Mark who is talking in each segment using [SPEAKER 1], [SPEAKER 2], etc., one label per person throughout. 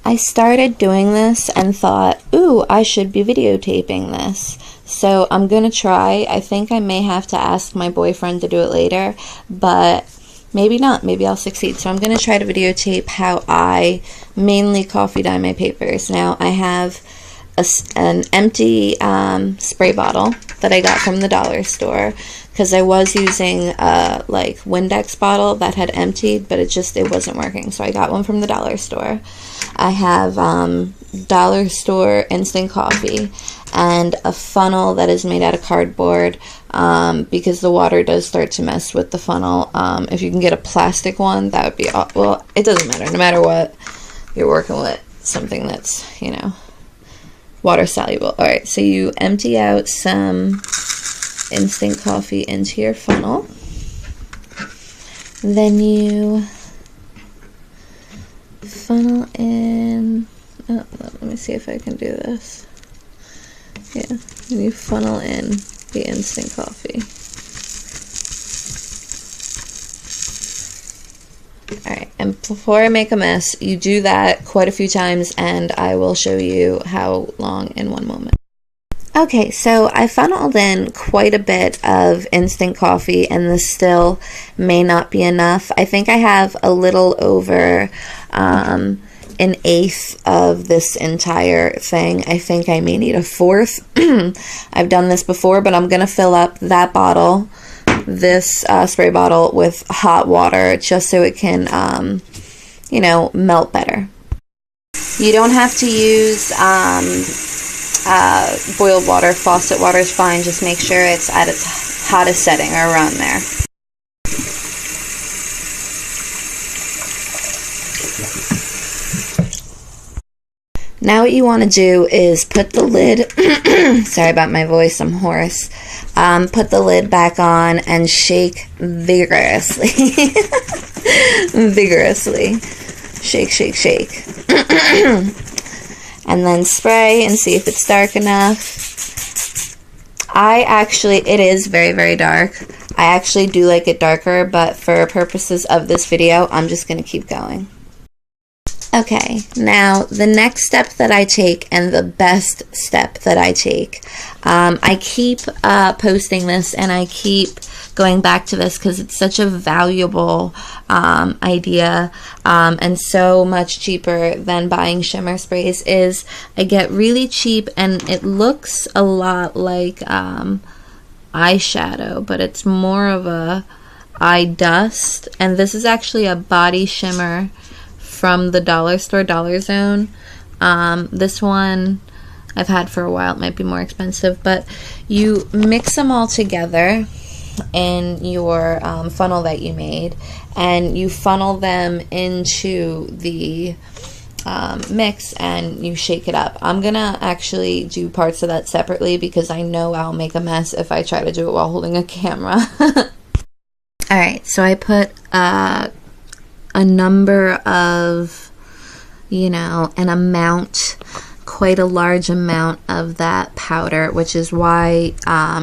[SPEAKER 1] I started doing this and thought, ooh, I should be videotaping this. So I'm gonna try. I think I may have to ask my boyfriend to do it later, but maybe not. Maybe I'll succeed. So I'm gonna try to videotape how I mainly coffee dye my papers. Now I have an empty spray bottle that I got from the dollar store, because I was using like Windex bottle that had emptied, but it wasn't working, so I got one from the dollar store. I have dollar store instant coffee and a funnel that is made out of cardboard, because the water does start to mess with the funnel. If you can get a plastic one, that would be well, it doesn't matter. No matter what, you're working with something that's, you know, water soluble. Alright, so you empty out some instant coffee into your funnel. Then you funnel in, oh, let me see if I can do this. Yeah, and you funnel in the instant coffee. Alright, and before I make a mess, you do that quite a few times, and I will show you how long in one moment. Okay, so I funneled in quite a bit of instant coffee, and this still may not be enough. I think I have a little over an eighth of this entire thing. I think I may need a fourth. I've done this before, but I'm going to fill up that bottle, this spray bottle, with hot water just so it can, you know, melt better. You don't have to use boiled water. Faucet water is fine. Just make sure it's at its hottest setting or around there. Now what you want to do is put the lid, sorry about my voice, I'm hoarse. Put the lid back on and shake vigorously. Vigorously. Shake, shake, shake. And then spray and see if it's dark enough. It is very, very dark. I actually do like it darker, but for purposes of this video, I'm just going to keep going. Okay, now the next step that I take, and the best step that I take, I keep posting this and I keep going back to this because it's such a valuable idea, and so much cheaper than buying shimmer sprays, is I get really cheap, and it looks a lot like eyeshadow, but it's more of a eye dust, and this is actually a body shimmer from the dollar store, Dollar Zone. This one I've had for a while. It might be more expensive, but you mix them all together in your funnel that you made, and you funnel them into the mix, and you shake it up. I'm gonna actually do parts of that separately because I know I'll make a mess if I try to do it while holding a camera. Alright, so I put a number of, you know, an amount, quite a large amount of that powder, which is why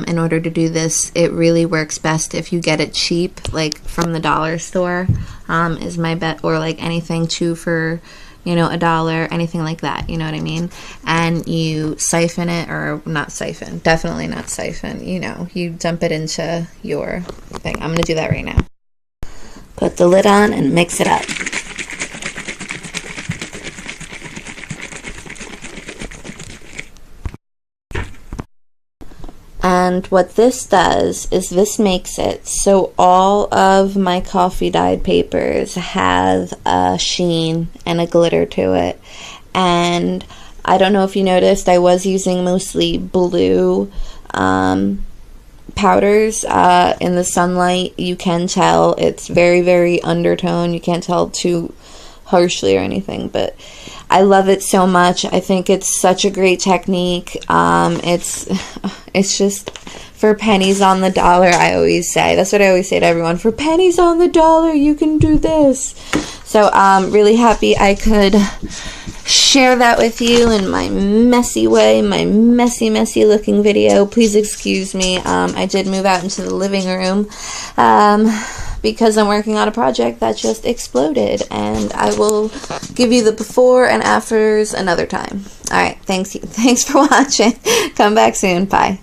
[SPEAKER 1] in order to do this, it really works best if you get it cheap, like from the dollar store, is my bet, or like anything 2 for, you know, $1, anything like that, you know what I mean? And you siphon it, or not siphon, definitely not siphon, you know, you dump it into your thing. I'm gonna do that right now. Put the lid on and mix it up. And what this does is this makes it so all of my coffee dyed papers have a sheen and a glitter to it. And I don't know if you noticed, I was using mostly blue powders. In the sunlight you can tell it's very, very undertone. You can't tell too harshly or anything, but I love it so much. I think it's such a great technique. It's just for pennies on the dollar, I always say. That's what I always say to everyone. For pennies on the dollar, you can do this. So I'm really happy I could share that with you in my messy way, my messy looking video. Please excuse me. I did move out into the living room because I'm working on a project that just exploded, and I will give you the before and afters another time. All right, thanks for watching. Come back soon. Bye.